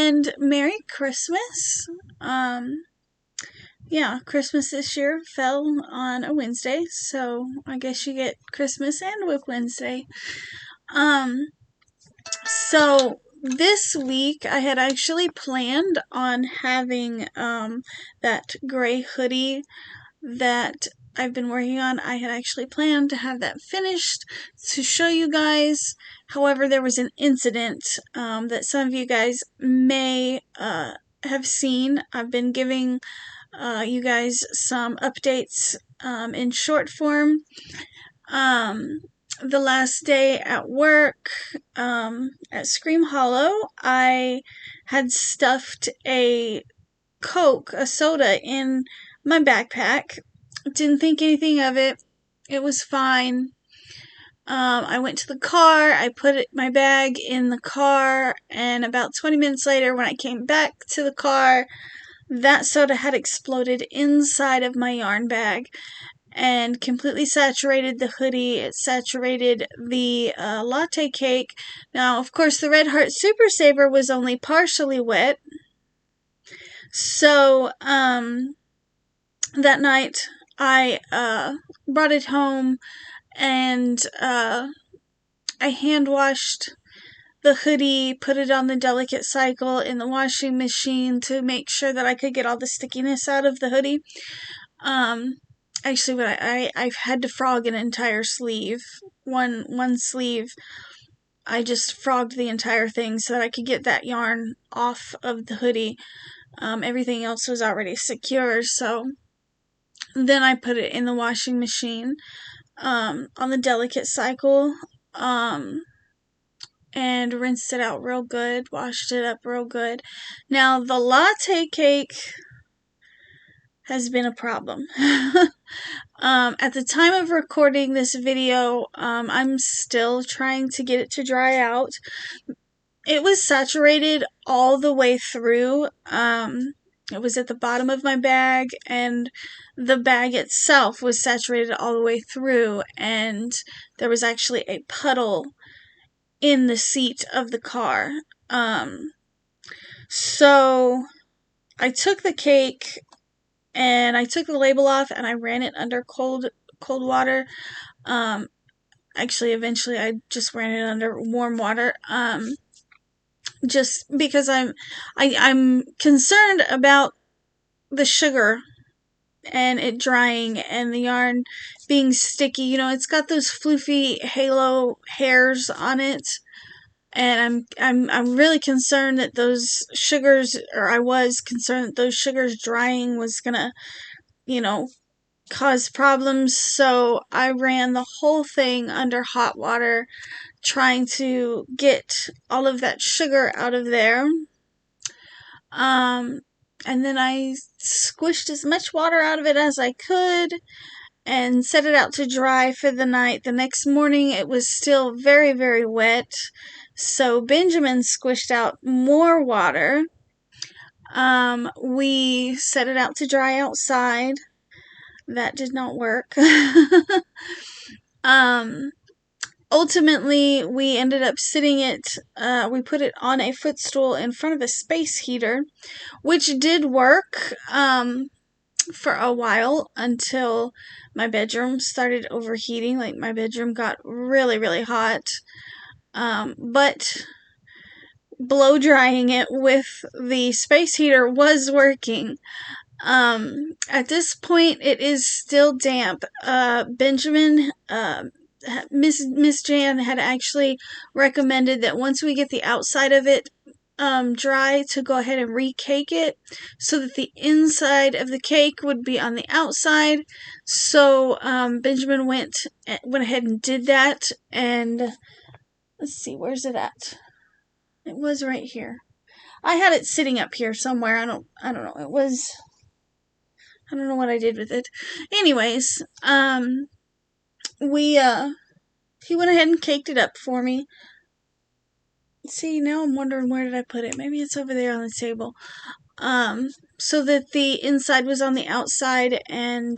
and Merry Christmas. Yeah, Christmas this year fell on a Wednesday, so I guess you get Christmas and WIP Wednesday. So this week I had actually planned on having that gray hoodie that I've been working on. I had actually planned to have that finished to show you guys. However, there was an incident that some of you guys may have seen. I've been giving you guys some updates in short form. The last day at work at Scream Hollow, I had stuffed a Coke, a soda, in my backpack. Didn't think anything of it. It was fine. I went to the car, I put my bag in the car, and about 20 minutes later, when I came back to the car, that soda had exploded inside of my yarn bag and completely saturated the hoodie. It saturated the latte cake. Now, of course, the Red Heart Super Saver was only partially wet. So, that night, I brought it home and I hand washed the hoodie, put it on the delicate cycle in the washing machine to make sure that I could get all the stickiness out of the hoodie. Actually, what I've had to frog an entire sleeve. One sleeve, I just frogged the entire thing so that I could get that yarn off of the hoodie. Everything else was already secure, so then I put it in the washing machine on the delicate cycle, and rinsed it out real good, washed it up real good. Now, the latte cake has been a problem. At the time of recording this video, I'm still trying to get it to dry out. It was saturated all the way through. It was at the bottom of my bag, and the bag itself was saturated all the way through, and there was actually a puddle in the seat of the car. So I took the cake and I took the label off and I ran it under cold water. Actually, eventually I just ran it under warm water. Just because I'm concerned about the sugar and it drying and the yarn being sticky. You know, it's got those floofy halo hairs on it, and I'm really concerned that those sugars, or I was concerned that those sugars drying was gonna, you know, cause problems. So I ran the whole thing under hot water, trying to get all of that sugar out of there. And then I squished as much water out of it as I could and set it out to dry for the night. The next morning it was still very, very wet. So Benjamin squished out more water. We set it out to dry outside. That did not work. Ultimately, we ended up sitting it, we put it on a footstool in front of a space heater, which did work for a while until my bedroom started overheating. Like, my bedroom got really, really hot. But blow drying it with the space heater was working. At this point, it is still damp. Benjamin, Miss Jan had actually recommended that once we get the outside of it dry, to go ahead and recake it so that the inside of the cake would be on the outside. So Benjamin went ahead and did that, and let's see, where's it at? It was right here. I had it sitting up here somewhere. I don't know. It was, I don't know what I did with it. Anyways, he went ahead and caked it up for me. See, now I'm wondering, where did I put it? Maybe it's over there on the table. So that the inside was on the outside, and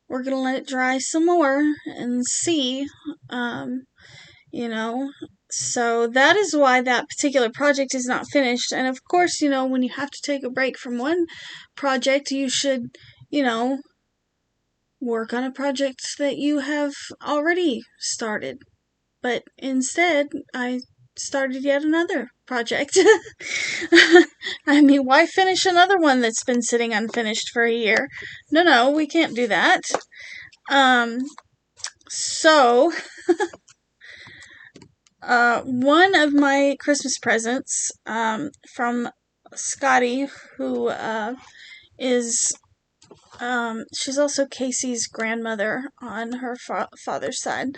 we're gonna let it dry some more and see. You know, So that is why that particular project is not finished. And of course, you know, when you have to take a break from one project, you should, you know, work on a project that you have already started. But instead, I started yet another project. I mean, why finish another one that's been sitting unfinished for a year? No, we can't do that. So one of my Christmas presents from Scotty, who is she's also Casey's grandmother on her father's side.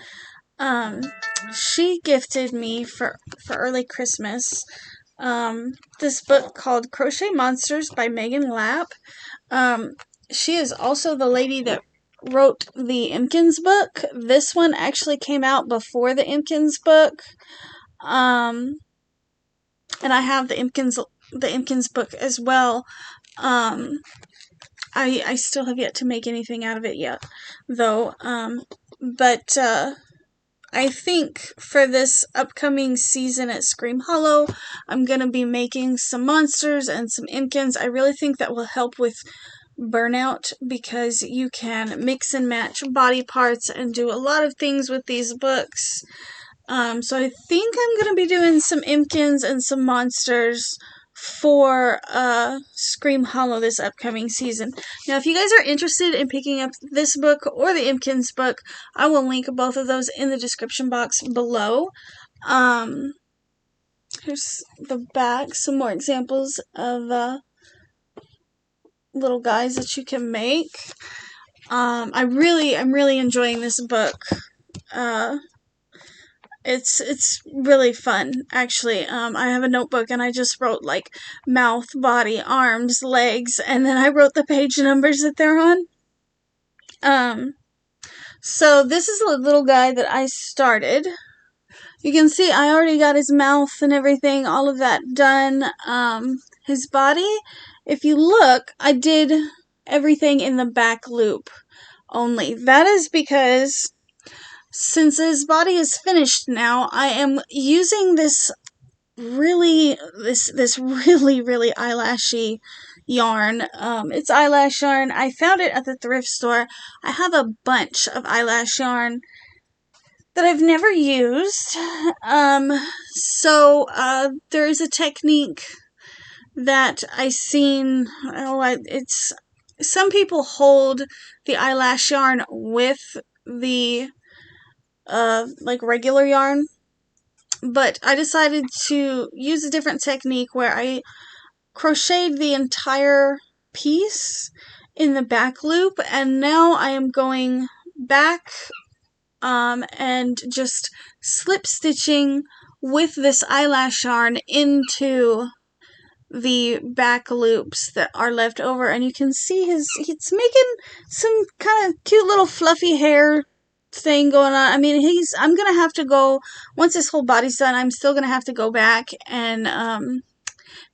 She gifted me for early Christmas this book called Crochet Monsters by Megan Lapp. She is also the lady that wrote the Impkins book. This one actually came out before the Impkins book. And I have the Impkins book as well. I still have yet to make anything out of it yet, though. But I think for this upcoming season at Scream Hollow, I'm going to be making some monsters and some Impkins. I really think that will help with burnout because you can mix and match body parts and do a lot of things with these books. So I think I'm going to be doing some Impkins and some monsters for Scream Hollow this upcoming season. Now, if you guys are interested in picking up this book or the Impkins book, I will link both of those in the description box below. Here's the back, some more examples of little guys that you can make. I'm really enjoying this book. It's really fun, actually. I have a notebook and I just wrote like mouth, body, arms, legs, and then I wrote the page numbers that they're on. So this is a little guy that I started. You can see I already got his mouth and everything, all of that done. His body, if you look, I did everything in the back loop only. That is because since his body is finished now, I am using this really eyelashy yarn. It's eyelash yarn. I found it at the thrift store. I have a bunch of eyelash yarn that I've never used. So there is a technique that I seen. It's some people hold the eyelash yarn with the like regular yarn, but I decided to use a different technique where I crocheted the entire piece in the back loop, and now I am going back and just slip stitching with this eyelash yarn into the back loops that are left over, and you can see he's making some kind of cute little fluffy hair thing going on. I mean, I'm gonna have to go, once this whole body's done, I'm still gonna have to go back and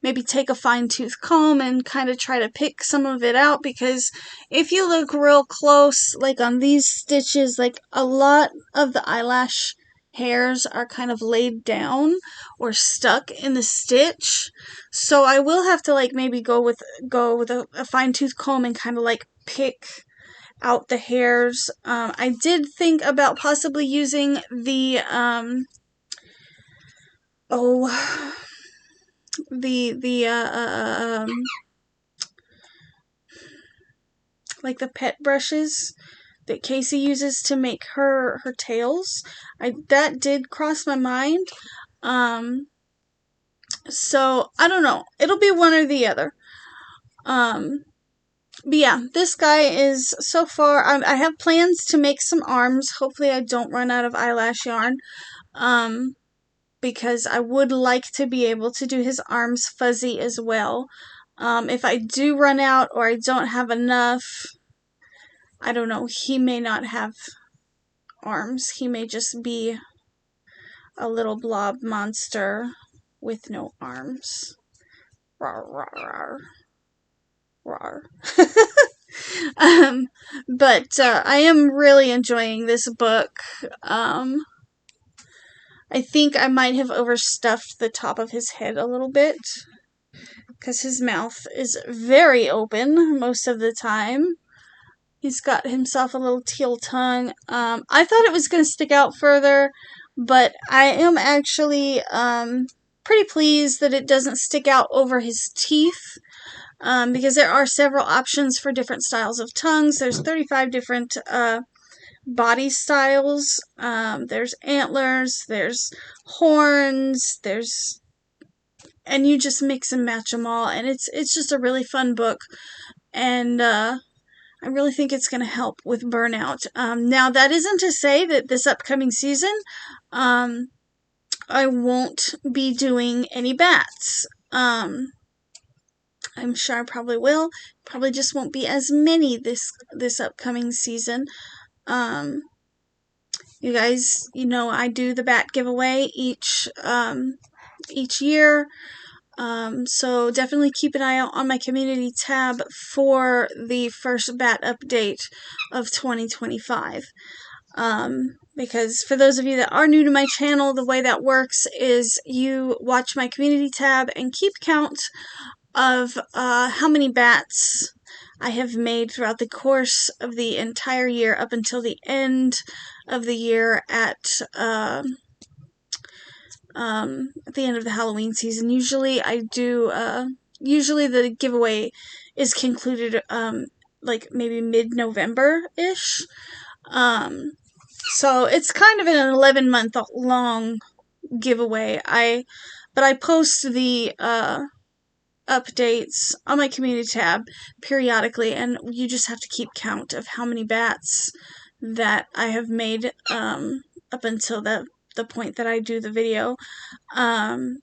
maybe take a fine-tooth comb and kind of try to pick some of it out, because if you look real close, like on these stitches, like a lot of the eyelash hairs are kind of laid down or stuck in the stitch. So I will have to like maybe go with a fine-tooth comb and kind of like pick out the hairs. I did think about possibly using the like the pet brushes that Casey uses to make her tails. That did cross my mind. So I don't know. It'll be one or the other. But yeah, this guy is, so far, I have plans to make some arms. Hopefully I don't run out of eyelash yarn. Because I would like to be able to do his arms fuzzy as well. If I do run out or I don't have enough, I don't know, he may not have arms. He may just be a little blob monster with no arms. Rawr, rawr, rawr. Rawr. But I am really enjoying this book. I think I might have overstuffed the top of his head a little bit because his mouth is very open most of the time. He's got himself a little teal tongue. I thought it was going to stick out further, but I am actually pretty pleased that it doesn't stick out over his teeth, because there are several options for different styles of tongues. There's 35 different body styles. There's antlers, there's horns, and you just mix and match them all, and it's just a really fun book, and I really think it's going to help with burnout. Now, that isn't to say that this upcoming season, I won't be doing any bats. I'm sure I probably will. Probably just won't be as many this upcoming season. You guys, I do the bat giveaway each year. So definitely keep an eye out on my community tab for the first bat update of 2025. Because for those of you that are new to my channel, the way that works is you watch my community tab and keep count of how many bats I have made throughout the course of the entire year up until the end of the year at the end of the Halloween season. Usually I do, usually the giveaway is concluded, like maybe mid-November-ish. So it's kind of an 11-month long giveaway. But I post the, updates on my community tab periodically, and you just have to keep count of how many bats that I have made, up until the point that I do the video. And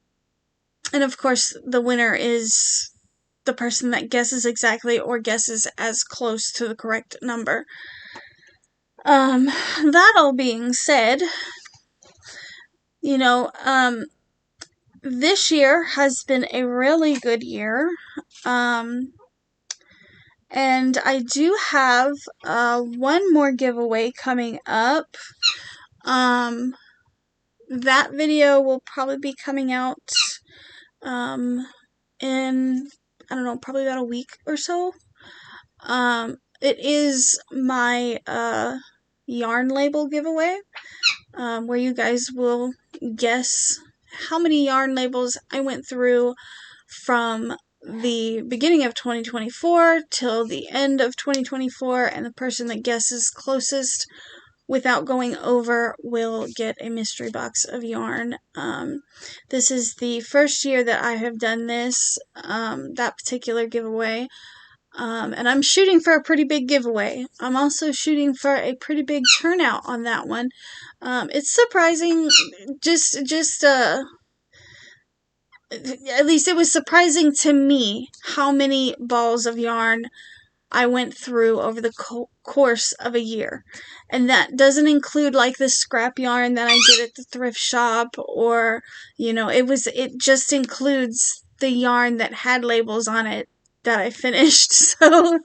of course, the winner is the person that guesses exactly or guesses as close to the correct number. That all being said, this year has been a really good year. And I do have one more giveaway coming up. That video will probably be coming out in, I don't know, probably about a week or so. It is my yarn label giveaway, where you guys will guess how many yarn labels I went through from the beginning of 2024 till the end of 2024, and the person that guesses closest without going over will get a mystery box of yarn. This is the first year that I have done this, that particular giveaway. And I'm shooting for a pretty big giveaway. I'm also shooting for a pretty big turnout on that one. It's surprising, at least it was surprising to me how many balls of yarn I went through over the course of a year. And that doesn't include like the scrap yarn that I get at the thrift shop, or, it just includes the yarn that had labels on it that I finished. So,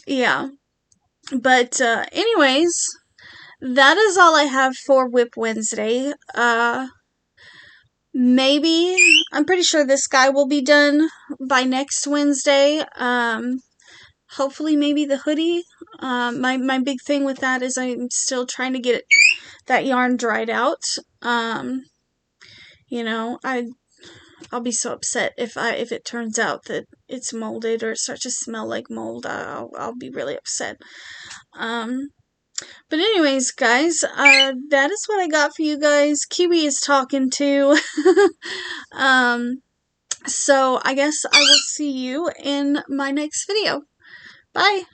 yeah. But, anyways, that is all I have for WIP Wednesday. Maybe, I'm pretty sure this guy will be done by next Wednesday. Hopefully maybe the hoodie. My big thing with that is I'm still trying to get that yarn dried out. I'll be so upset if it turns out that it's molded or it starts to smell like mold. I'll be really upset. But anyways, guys, that is what I got for you guys. Kiwi is talking too. So I guess I will see you in my next video. Bye!